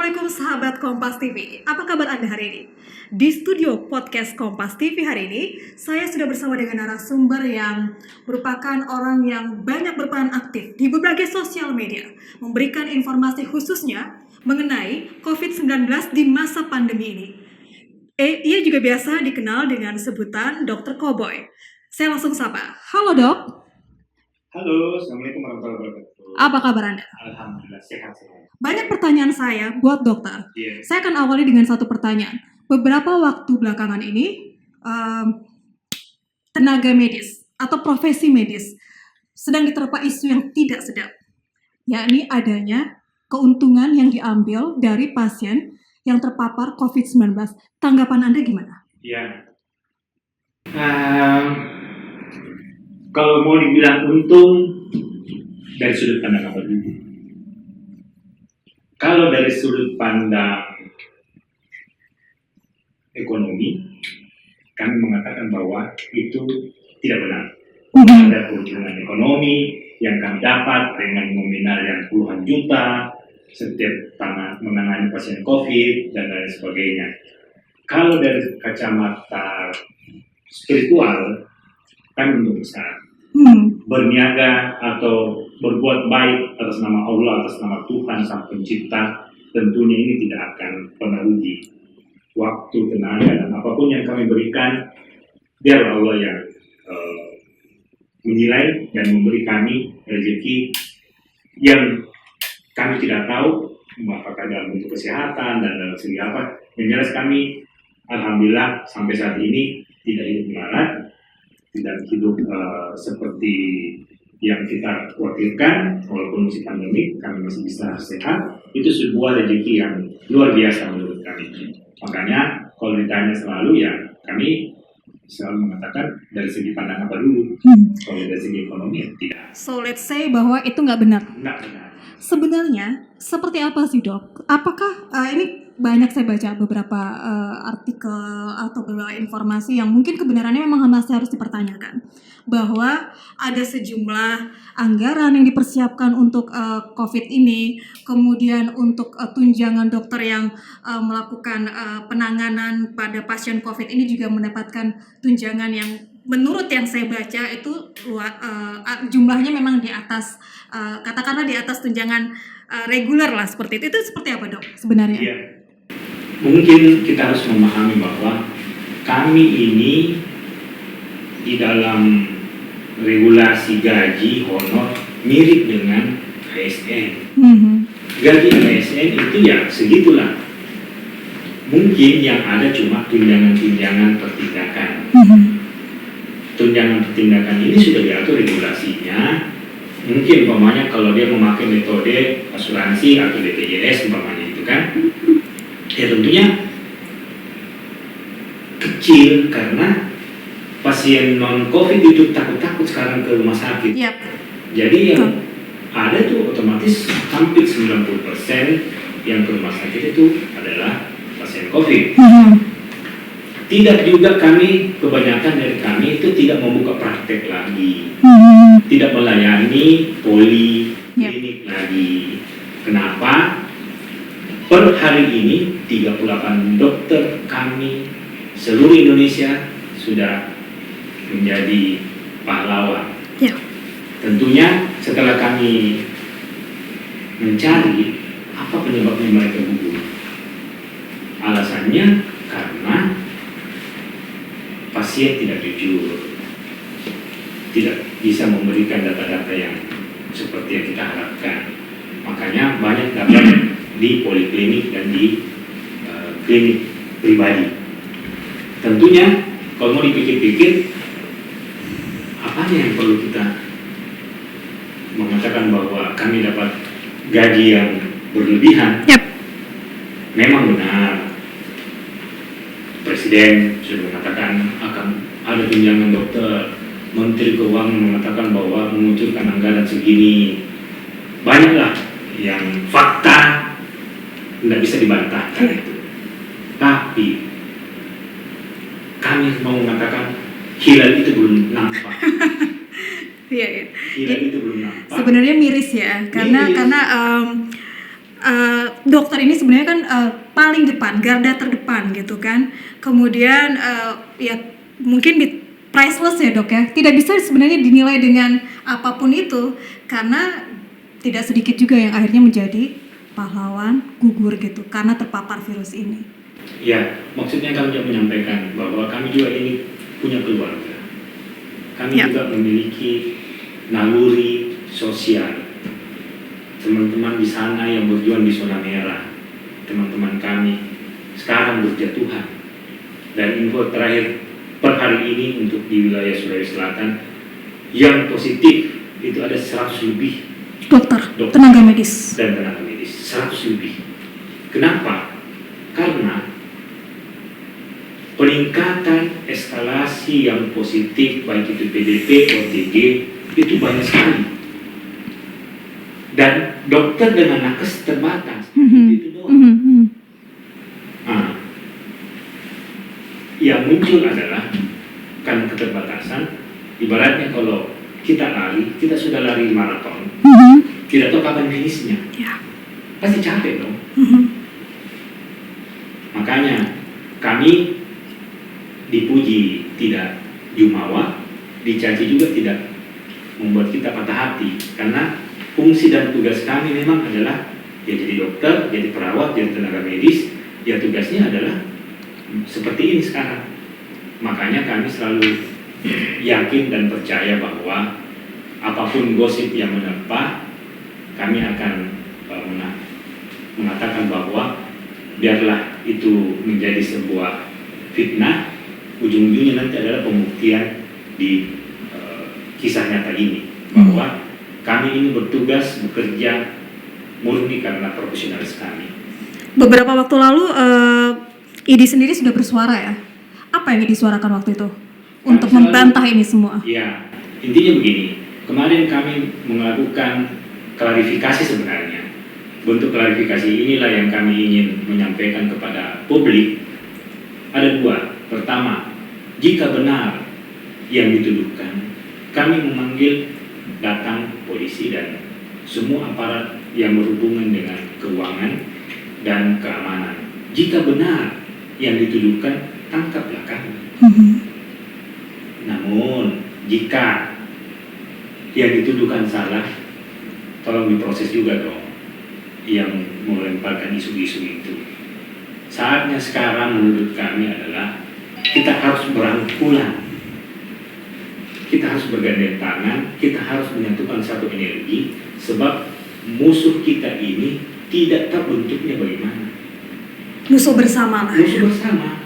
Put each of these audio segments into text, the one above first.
Assalamualaikum sahabat Kompas TV. Apa kabar Anda hari ini? Di studio podcast Kompas TV hari ini, saya sudah bersama dengan narasumber yang merupakan orang yang banyak berperan aktif di berbagai sosial media, memberikan informasi khususnya mengenai COVID-19 di masa pandemi ini. Ia juga biasa dikenal dengan sebutan Dr. Cowboy. Saya langsung sapa. Halo dok. Halo, Assalamualaikum warahmatullahi wabarakatuh. Apa kabar Anda? Alhamdulillah, sehat semua. Banyak pertanyaan saya buat dokter. Iya. Saya akan awali dengan satu pertanyaan. Beberapa waktu belakangan ini, tenaga medis atau profesi medis sedang diterpa isu yang tidak sedap, yakni adanya keuntungan yang diambil dari pasien yang terpapar COVID-19. Tanggapan Anda gimana? Iya. Kalau mau dibilang untung, dari sudut pandang apa dulu? Kalau dari sudut pandang ekonomi, kami mengatakan bahwa itu tidak benar. Ada keuntungan ekonomi yang kami dapat dengan nominal yang puluhan juta setiap menangani pasien COVID dan lain sebagainya. Kalau dari kacamata spiritual, kami untuk besar berniaga atau berbuat baik atas nama Allah, atas nama Tuhan Sang Pencipta, tentunya ini tidak akan pernah rugi. Waktu, tenaga, dan apapun yang kami berikan, biar Allah yang menilai dan memberi kami rezeki yang kami tidak tahu apakah dalam bentuk kesehatan dan dalam segi apa. Yang jelas kami alhamdulillah sampai saat ini tidak hidup melarat, tidak hidup seperti yang kita khawatirkan. Walaupun masih pandemi, kami masih bisa sehat. Itu sebuah rezeki yang luar biasa menurut kami. Makanya kalau ditanya selalu, ya kami selalu mengatakan dari segi pandang apa dulu. Kalau dari segi ekonomi ya tidak. So let's say bahwa itu nggak benar. Nggak benar. Sebenarnya seperti apa sih dok? Apakah ini banyak saya baca beberapa artikel atau beberapa informasi yang mungkin kebenarannya memang masih harus dipertanyakan, bahwa ada sejumlah anggaran yang dipersiapkan untuk COVID ini, kemudian untuk tunjangan dokter yang melakukan penanganan pada pasien COVID ini juga mendapatkan tunjangan yang menurut yang saya baca itu jumlahnya memang di atas katakanlah di atas tunjangan reguler lah seperti itu. Itu seperti apa dok sebenarnya? Iya. Mungkin kita harus memahami bahwa kami ini di dalam regulasi gaji honor mirip dengan ASN. Gaji ASN itu ya segitulah. Mungkin yang ada cuma tunjangan-tunjangan pertindakan. Tunjangan pertindakan ini sudah diatur regulasinya. Mungkin umpamanya kalau dia memakai metode asuransi atau BPJS umpamanya itu kan, ya tentunya kecil karena pasien non-COVID itu takut-takut sekarang ke rumah sakit. Yep. Jadi yang ada tuh otomatis hampir 90% yang ke rumah sakit itu adalah pasien COVID. Tidak juga kami, kebanyakan dari kami itu tidak membuka praktek lagi, tidak melayani poliklinik lagi. Kenapa? Per hari ini 38 dokter kami seluruh Indonesia sudah menjadi pahlawan. Tentunya setelah kami mencari apa penyebabnya mereka gugur, alasannya karena pasien tidak jujur, tidak bisa memberikan data-data yang seperti yang kita harapkan. Makanya banyak dapat di poliklinik dan di klinik pribadi. Tentunya kalau mau dipikir-pikir, apanya yang perlu kita mengatakan bahwa kami dapat gaji yang berlebihan? Memang benar, Presiden sudah mengatakan akan ada tunjangan dokter, Menteri Keuangan mengatakan bahwa mengucurkan anggaran segini. Banyaklah yang fakta tidak bisa dibantahkan itu. Tapi kami mau mengatakan hilal itu belum nampak. Hilal itu belum nampak. Sebenarnya miris ya, karena dokter ini sebenarnya kan paling depan, garda terdepan gitu kan. Kemudian ya mungkin priceless ya dok ya. Tidak bisa sebenarnya dinilai dengan apapun itu karena tidak sedikit juga yang akhirnya menjadi pahlawan gugur gitu karena terpapar virus ini. Ya, maksudnya kami juga menyampaikan bahwa kami juga ini punya keluarga. Kami juga memiliki naluri sosial. Teman-teman di sana yang berjuang di zona merah, teman-teman kami sekarang berjatuhan. Dan info terakhir per hari ini untuk di wilayah Sulawesi Selatan yang positif itu ada 100 lebih dokter tenaga medis dan tenaga medis, 100 lebih. Kenapa? Karena peningkatan eskalasi yang positif baik itu PDP, OTG itu banyak sekali. Dan dokter dengan nakes terbatas, itu doang. Nah, yang muncul adalah kan keterbatasan. Ibaratnya kalau kita lari, kita sudah lari maraton, tidak tahu kapan finishnya, pasti capek dong. Makanya kami dipuji tidak jumawa, dicaci juga tidak membuat kita patah hati, karena fungsi dan tugas kami memang adalah ya jadi dokter, jadi perawat, jadi tenaga medis, ya tugasnya adalah seperti ini sekarang. Makanya kami selalu yakin dan percaya bahwa apapun gosip yang menerpa, kami akan mengatakan bahwa biarlah itu menjadi sebuah fitnah, ujung-ujungnya nanti adalah pembuktian di kisah nyata ini bahwa kami ini bertugas bekerja murni karena profesionalis kami. Beberapa waktu lalu IDI sendiri sudah bersuara ya. Apa yang disuarakan waktu itu untuk membantah ini semua? Ya, intinya begini. Kemarin kami melakukan klarifikasi sebenarnya. Bentuk klarifikasi inilah yang kami ingin menyampaikan kepada publik. Ada dua. Pertama, jika benar yang dituduhkan, kami memanggil datang polisi dan semua aparat yang berhubungan dengan keuangan dan keamanan. Jika benar yang dituduhkan, tangkaplah kami. Namun, jika yang dituduhkan salah, tolong diproses juga dong yang melemparkan isu-isu itu. Saatnya sekarang menurut kami adalah kita harus berangkulan, kita harus bergandeng tangan, kita harus menyatukan satu energi, sebab musuh kita ini tidak tahu bentuknya bagaimana. Musuh bersama lah. Musuh bersama.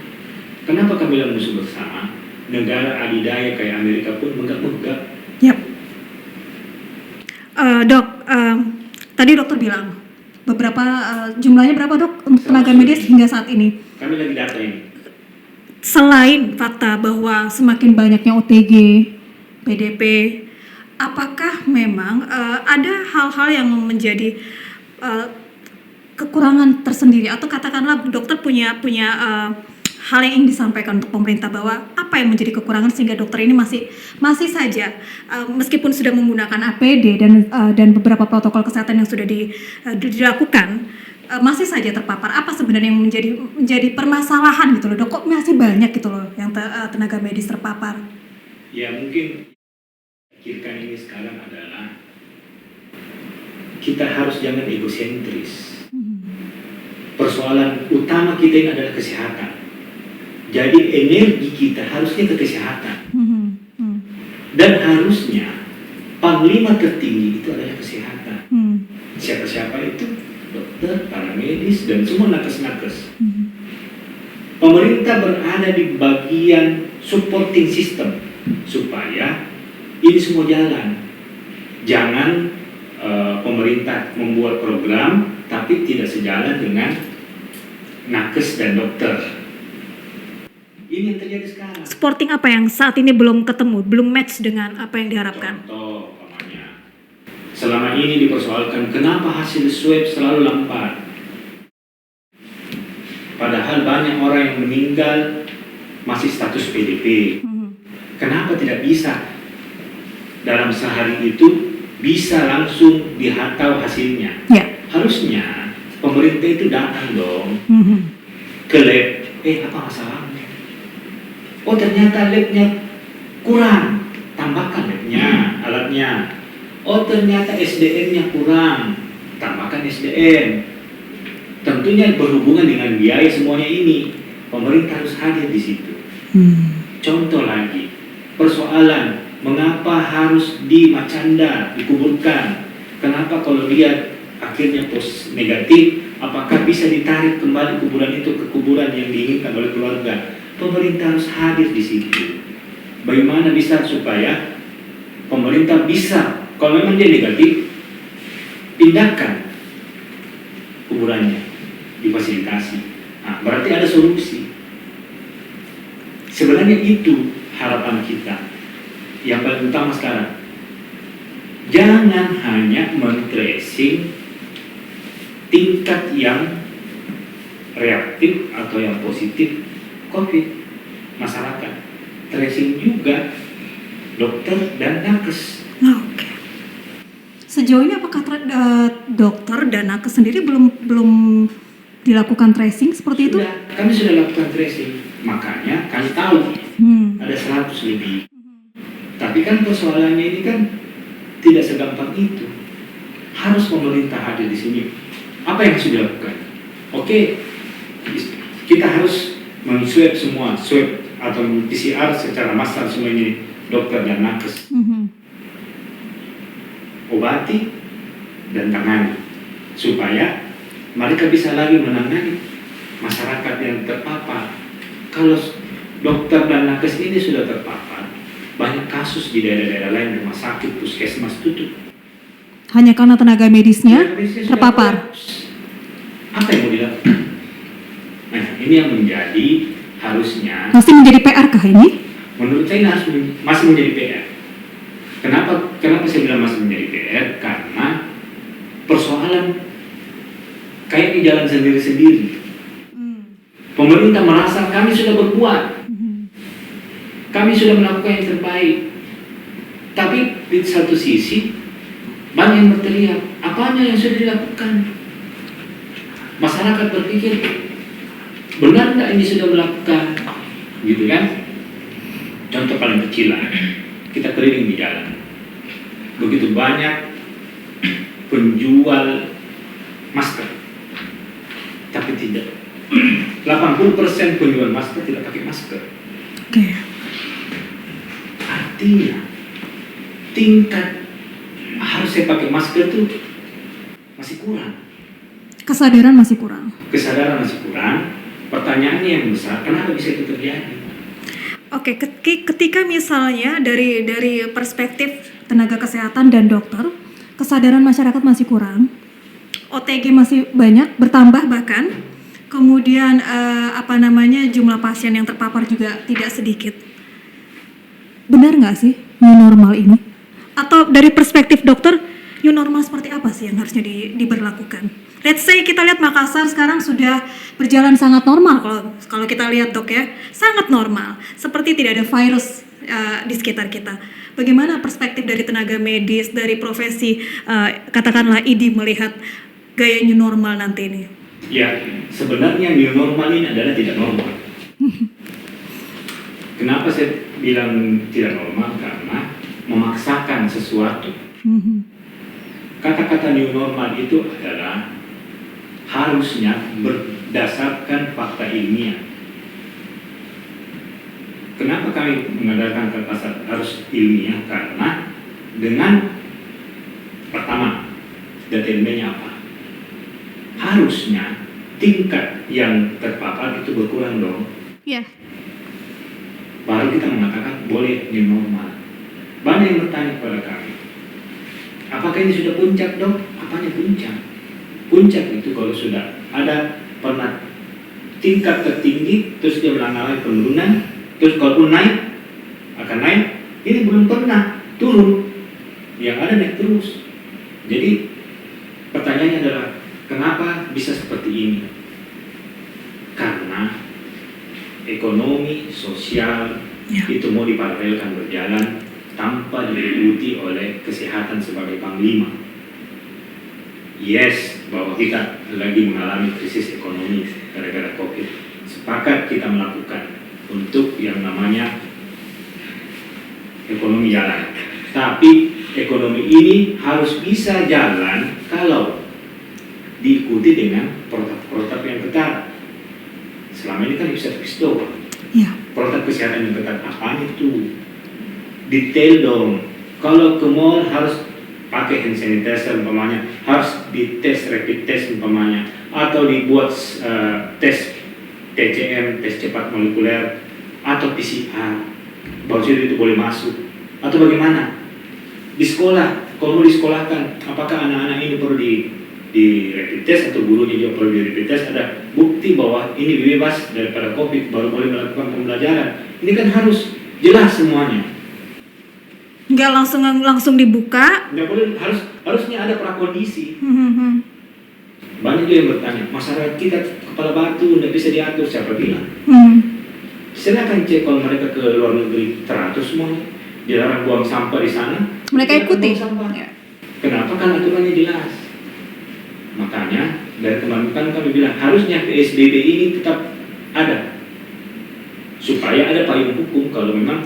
Kenapa kami bilang musuh bersama? Negara adidaya kayak Amerika pun megap-megap. Yap. Dok, tadi dokter bilang beberapa jumlahnya berapa dok untuk tenaga medis hingga saat ini? Kami lagi data ini. Selain fakta bahwa semakin banyaknya OTG, PDP, apakah memang ada hal-hal yang menjadi kekurangan tersendiri atau katakanlah dokter punya hal yang ingin disampaikan untuk pemerintah bahwa apa yang menjadi kekurangan sehingga dokter ini masih saja meskipun sudah menggunakan APD dan beberapa protokol kesehatan yang sudah dilakukan masih saja terpapar. Apa sebenarnya yang menjadi permasalahan gitu loh dok, kok masih banyak gitu loh yang tenaga medis terpapar? Ya mungkin pikirkan ini sekarang adalah kita harus jangan egosentris. Persoalan utama kita ini adalah kesehatan. Jadi energi kita harusnya ke kesehatan. Dan harusnya panglima tertinggi itu adalah kesehatan. Siapa-siapa itu? Dokter, para medis, dan semua nakes-nakes. Pemerintah berada di bagian supporting system supaya ini semua jalan. Jangan pemerintah membuat program tapi tidak sejalan dengan nakes dan dokter. Ini yang terjadi sekarang. Supporting apa yang saat ini belum ketemu, belum match dengan apa yang diharapkan? Contoh, umpamanya, selama ini dipersoalkan kenapa hasil swab selalu lambat. Padahal banyak orang yang meninggal masih status PDP. Kenapa tidak bisa dalam sehari itu bisa langsung dihantau hasilnya? Ya. Harusnya pemerintah itu datang dong ke lab, apa masalahnya? Oh ternyata labnya kurang, tambahkan labnya, alatnya. Oh ternyata SDM-nya kurang, tambahkan SDM. Tentunya berhubungan dengan biaya semuanya ini, pemerintah harus hadir di situ. Contoh lagi, persoalan mengapa harus di Macanda dikuburkan? Kenapa kalau dia akhirnya negatif, apakah bisa ditarik kembali kuburan itu ke kuburan yang diinginkan oleh keluarga? Pemerintah harus hadir di situ. Bagaimana bisa supaya pemerintah bisa, kalau memang dia negatif, pindahkan kuburannya, difasilitasi. Nah, berarti ada solusi. Sebenarnya itu harapan kita. Yang paling utama sekarang, jangan hanya men-tracing tingkat yang reaktif atau yang positif COVID masyarakat, tracing juga dokter dan nakes. Oke. Sejauh ini apakah dokter dan nakes sendiri belum dilakukan tracing seperti itu? Kami sudah lakukan tracing, makanya kami tahu ada 100 lebih. Tapi kan persoalannya ini kan tidak segampang itu. Harus pemerintah hadir di sini. Apa yang sudah dilakukan? Oke, kita harus men-swab semua, swab atau PCR secara massal semua ini, dokter dan nakes. Obati dan tangani supaya mereka bisa lagi menangani masyarakat yang terpapar. Kalau dokter dan nakes ini sudah terpapar, banyak kasus di daerah-daerah lain, rumah sakit, puskesmas tutup. Hanya karena tenaga medisnya terpapar. Apa yang mau dilakukan? Nah, ini yang menjadi harusnya. Masih menjadi PR kah ini? Menurut saya masih menjadi PR. Kenapa saya bilang masih menjadi PR? Karena persoalan kayak di jalan sendiri-sendiri. Pemerintah merasa kami sudah berbuat, kami sudah melakukan yang terbaik. Tapi di satu sisi banyak yang berteriak, apanya yang sudah dilakukan? Masyarakat berpikir, benar nggak ini sudah melakukan? Gitu kan? Contoh paling kecil lah, kita keliling di jalan. Begitu banyak penjual masker, tapi tidak. 80% penjual masker tidak pakai masker. Oke. Artinya tingkat harus saya pakai masker itu masih kurang. Kesadaran masih kurang. Kesadaran masih kurang. Pertanyaannya yang besar, kenapa bisa itu terjadi? Oke, ketika misalnya dari perspektif tenaga kesehatan dan dokter, kesadaran masyarakat masih kurang, OTG masih banyak, bertambah bahkan, kemudian jumlah pasien yang terpapar juga tidak sedikit. Benar nggak sih new normal ini? Atau dari perspektif dokter, new normal seperti apa sih yang harusnya diberlakukan? Let's say kita lihat Makassar sekarang sudah berjalan sangat normal, kalau kita lihat dok ya, sangat normal, seperti tidak ada virus di sekitar kita. Bagaimana perspektif dari tenaga medis, dari profesi katakanlah ID melihat gaya new normal nanti ini? Ya, sebenarnya new normal ini adalah tidak normal. Kenapa saya bilang tidak normal? Karena memaksakan sesuatu. Kata-kata new normal itu adalah harusnya berdasarkan fakta ilmiah. Kenapa kami mengadakan kata harus ilmiah? Karena dengan pertama, data ilmiahnya apa? Harusnya tingkat yang terpapar itu berkurang dong. Iya. Baru kita mengatakan boleh new normal. Banyak yang bertanya kepada kami, apakah ini sudah puncak dong? Apanya puncak? Puncak itu kalau sudah ada pernah tingkat tertinggi, terus dia mengalami penurunan, terus kalau pun naik, akan naik. Ini belum pernah turun, yang ada naik terus. Jadi pertanyaannya adalah, kenapa bisa seperti ini? Karena ekonomi, sosial, itu mau diparalelkan berjalan tanpa diikuti oleh kesehatan sebagai panglima. Yes, bahwa kita lagi mengalami krisis ekonomi gara-gara COVID. Sepakat kita melakukan untuk yang namanya ekonomi jalan. Tapi ekonomi ini harus bisa jalan kalau diikuti dengan protap-protap yang ketat. Selama ini kan bisa service doang. Ya. Protap kesehatan yang ketat apa itu? Detail dong. Kalau ke mall harus pakai hand sanitizer umpamanya, harus dites rapid test umpamanya, atau dibuat tes TCM, tes cepat molekuler, atau PCR, baru itu boleh masuk. Atau bagaimana? Di sekolah, kalau mau disekolahkan, apakah anak-anak ini perlu di rapid test atau gurunya juga perlu di rapid test? Ada bukti bahwa ini bebas daripada COVID, baru boleh melakukan pembelajaran. Ini kan harus jelas semuanya. Nggak langsung dibuka. Nggak boleh, harusnya ada prakondisi. Banyak juga yang bertanya, masyarakat kita kepala batu nggak bisa diatur, siapa bilang? Silakan cek kalau mereka ke luar negeri teratur semuanya, dilarang buang sampah di sana. Mereka ikuti. Ya. Kenapa? Kan aturannya jelas. Makanya dari teman-teman kami bilang harusnya PSBB ini tetap ada, supaya ada payung hukum kalau memang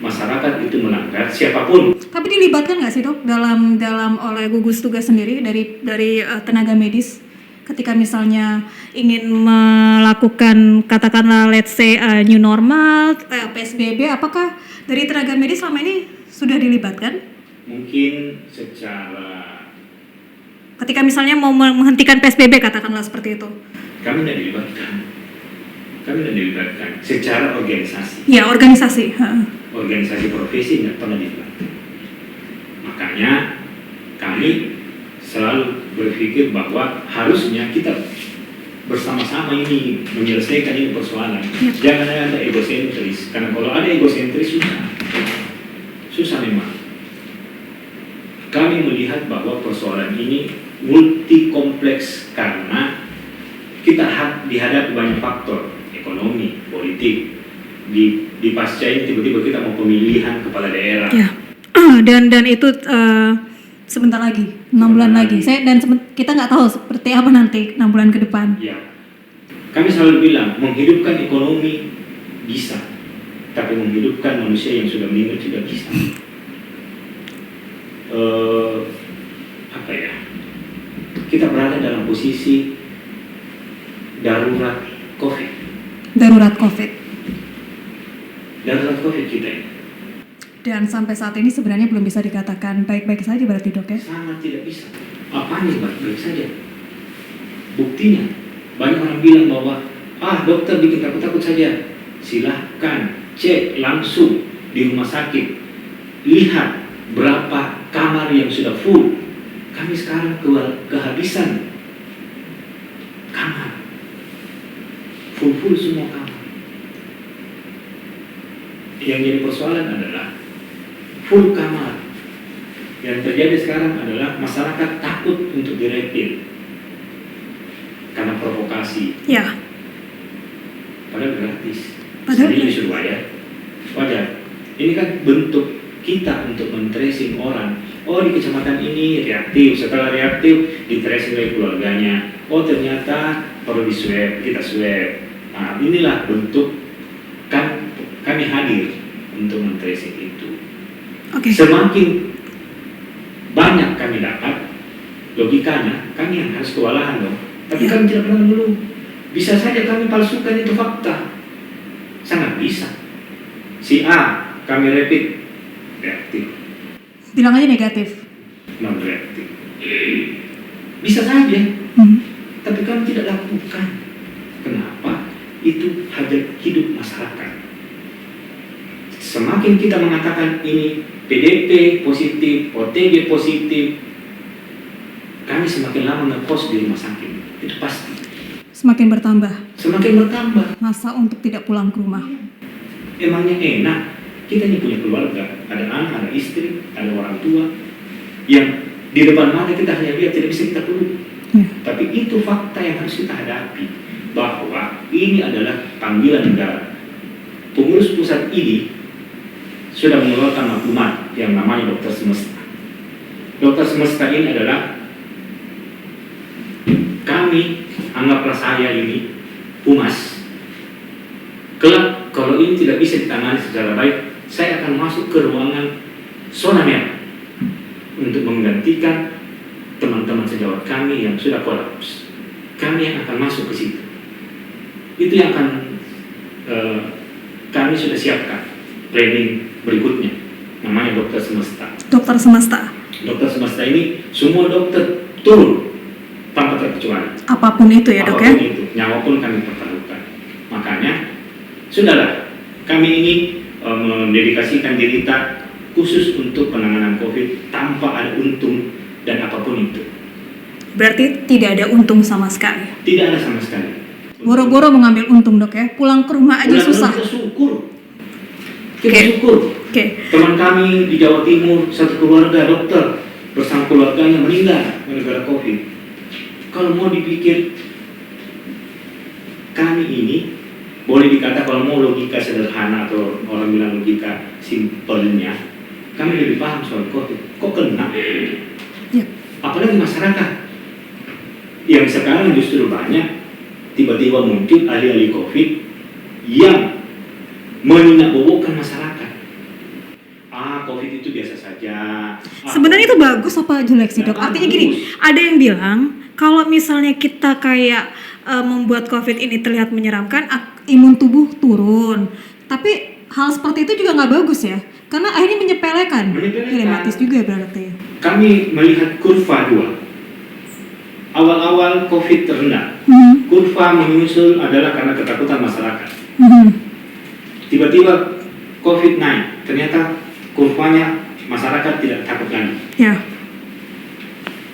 masyarakat itu melanggar siapapun. Tapi dilibatkan nggak sih dok dalam oleh gugus tugas sendiri dari tenaga medis ketika misalnya ingin melakukan katakanlah let's say new normal, PSBB, apakah dari tenaga medis selama ini sudah dilibatkan? Mungkin secara ketika misalnya mau menghentikan PSBB katakanlah seperti itu. Kami tidak dilibatkan secara organisasi. Ya, organisasi. Organisasi profesi tidak pernah dilibatkan. Makanya kami selalu berpikir bahwa harusnya kita bersama-sama ini menyelesaikan ini persoalan. Jangan ada egosentris, karena kalau ada egosentris susah memang. Kami melihat bahwa persoalan ini multi kompleks karena kita dihadapi banyak faktor, ekonomi, politik. Di pasca ini tiba-tiba kita mau pemilihan kepala daerah. Ya. Dan itu sebentar lagi, 6 bulan lagi. Kita nggak tahu seperti apa nanti 6 bulan ke depan. Ya. Kami selalu bilang menghidupkan ekonomi bisa, tapi menghidupkan manusia yang sudah meninggal tidak bisa. Kita berada dalam posisi darurat COVID. Darurat COVID kita ini. Dan sampai saat ini sebenarnya belum bisa dikatakan baik-baik saja berarti dok ya? Sangat tidak bisa. Apanya baik-baik saja? Buktinya, banyak orang bilang bahwa dokter bikin takut-takut saja. Silahkan cek langsung di rumah sakit. Lihat berapa kamar yang sudah full. Kami sekarang kehabisan kamar. Full semua kamar. Yang jadi persoalan adalah full kamar. Yang terjadi sekarang adalah masyarakat takut untuk direpit karena provokasi. Ya. Padahal gratis. Padahal ini disuruh bayar. Wajar. Ini kan bentuk kita untuk men-tracing orang. Oh, di kecamatan ini reaktif. Setelah reaktif, di-tracing oleh keluarganya. Oh, ternyata perlu di-swab, kita swab. Nah, inilah bentuk kami hadir untuk men-tracing itu. Okay. Semakin banyak kami dapat, logikanya kami yang harus kewalahan dong. Tapi kami tidak pernah dulu. Bisa saja kami palsukan itu fakta. Sangat bisa. Si A kami rapid reaktif. Bilang aja negatif. Non reaktif. Bisa saja. Tapi kami tidak lakukan. Kenapa? Itu hajat hidup masyarakat. Semakin kita mengatakan ini PDP positif, OTG positif, kami semakin lama ngekos di rumah sakit. Itu pasti. Semakin bertambah. Masa untuk tidak pulang ke rumah. Emangnya enak? Kita ini punya keluarga, ada anak, ada istri, ada orang tua, yang di depan mata kita hanya lihat, tidak bisa kita peluk. Tapi itu fakta yang harus kita hadapi, bahwa ini adalah panggilan negara. Pengurus pusat ini sudah mengeluarkan maklumat yang namanya Dokter Semesta. Dokter Semesta ini adalah kami, anggaplah saya ini humas, kelak kalau ini tidak bisa ditangani secara baik, saya akan masuk ke ruangan zona merah untuk menggantikan teman-teman sejawat kami yang sudah kolaps. Kami yang akan masuk ke situ. Itu yang akan kami sudah siapkan planning berikutnya, namanya dokter semesta. Dokter semesta. Dokter semesta ini semua dokter turun tanpa terkecuali. Apapun itu ya, Dok ya. Apapun itu, nyawa pun kami pertaruhkan. Makanya sudahlah, kami ini mendedikasikan diri kita khusus untuk penanganan COVID tanpa ada untung dan apapun itu. Berarti tidak ada untung sama sekali. Tidak ada sama sekali. Boro-boro mengambil untung, Dok ya. Pulang ke rumah aja susah. Kita syukur. Kita Oke. syukur. Oke. Teman kami di Jawa Timur, satu keluarga dokter bersama keluarganya meninggal gara-gara COVID. Kalau mau dipikir, kami ini boleh dikata kalau mau logika sederhana atau orang bilang logika simpelnya, kami lebih paham soal COVID. Kok kena? Ya. Apalagi masyarakat yang sekarang justru banyak tiba-tiba muncul ahli-ahli COVID yang menindak-bobokkan masyarakat. COVID itu biasa saja. Sebenarnya itu bagus apa jelek sih, Dok? Artinya gini, ada yang bilang kalau misalnya kita kayak membuat COVID ini terlihat menyeramkan, imun tubuh turun. Tapi hal seperti itu juga nggak bagus ya, karena akhirnya menyepelekan. Dilematis juga berarti. Kami melihat kurva 2. Awal-awal COVID terendah. Kurva menyusul adalah karena ketakutan masyarakat. Tiba-tiba COVID naik, ternyata kurvanya masyarakat tidak takut lagi. Ya.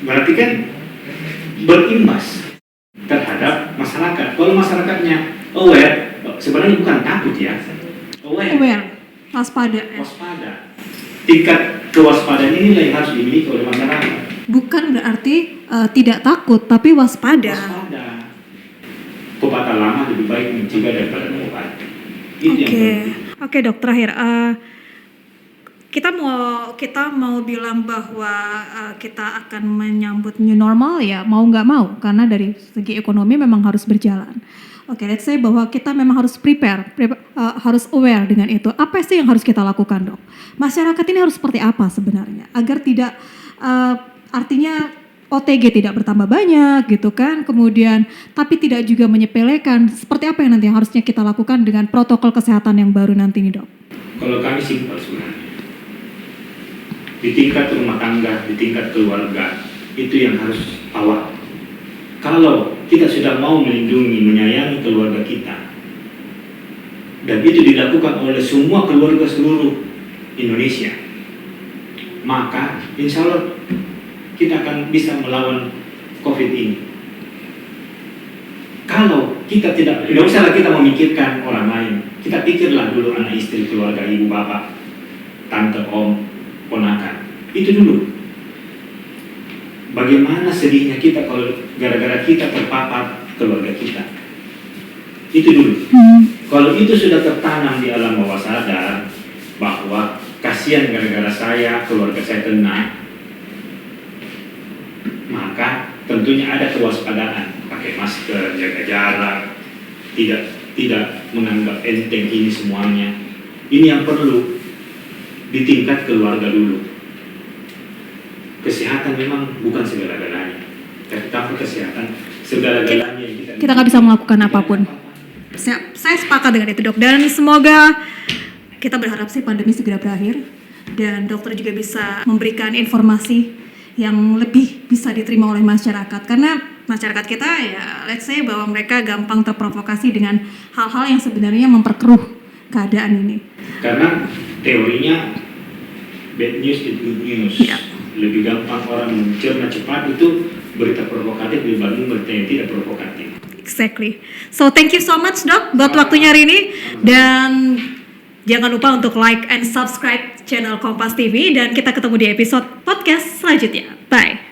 Berarti kan berimbas terhadap masyarakat. Kalau masyarakatnya aware, sebenarnya bukan takut ya, Aware, waspada. Waspada. Tingkat kewaspadaan inilah yang harus dimiliki oleh masyarakat. Bukan berarti tidak takut, tapi waspada. Waspada. Pepatah lama lebih baik mencegah daripada mengobati. Itu yang penting. Oke, Dok, terakhir. Kita mau bilang bahwa kita akan menyambut new normal ya, mau nggak mau, karena dari segi ekonomi memang harus berjalan. Oke, let's say bahwa kita memang harus prepare, harus aware dengan itu. Apa sih yang harus kita lakukan, Dok? Masyarakat ini harus seperti apa sebenarnya agar tidak artinya OTG tidak bertambah banyak gitu kan, kemudian tapi tidak juga menyepelekan. Seperti apa yang nanti harusnya kita lakukan dengan protokol kesehatan yang baru nanti nih, Dok? Kalau kami simpel sebenarnya. Di tingkat rumah tangga, di tingkat keluarga, itu yang harus awal. Kalau kita sudah mau melindungi, menyayangi keluarga kita, dan itu dilakukan oleh semua keluarga seluruh Indonesia, maka insya Allah kita akan bisa melawan COVID ini. Kalau kita tidak usahlah kita memikirkan orang lain, kita pikirlah dulu anak istri, keluarga, ibu, bapak, tante, om, ponakan. Itu dulu. Bagaimana sedihnya kita kalau gara-gara kita terpapar keluarga kita. Itu dulu. Kalau itu sudah tertanam di alam bawah sadar bahwa kasihan gara-gara saya, keluarga saya kena, maka tentunya ada kewaspadaan, pakai masker, jaga jarak, tidak menganggap enteng ini semuanya. Ini yang perlu di tingkat keluarga dulu. Kesehatan memang bukan segala-galanya, tapi tanpa kesehatan segala-galanya yang kita nggak bisa melakukan apapun. Saya sepakat dengan itu, Dok, dan semoga kita berharap sih pandemi segera berakhir dan dokter juga bisa memberikan informasi yang lebih bisa diterima oleh masyarakat, karena masyarakat kita ya let's say bahwa mereka gampang terprovokasi dengan hal-hal yang sebenarnya memperkeruh keadaan ini. Karena teorinya bad news is good news. Ya. Lebih gampang orang mencerna cepat itu berita provokatif dibanding berita yang tidak provokatif. Exactly. So thank you so much, Dok, buat waktunya hari ini, dan jangan lupa untuk like and subscribe channel Kompas TV, dan kita ketemu di episode podcast selanjutnya. Bye.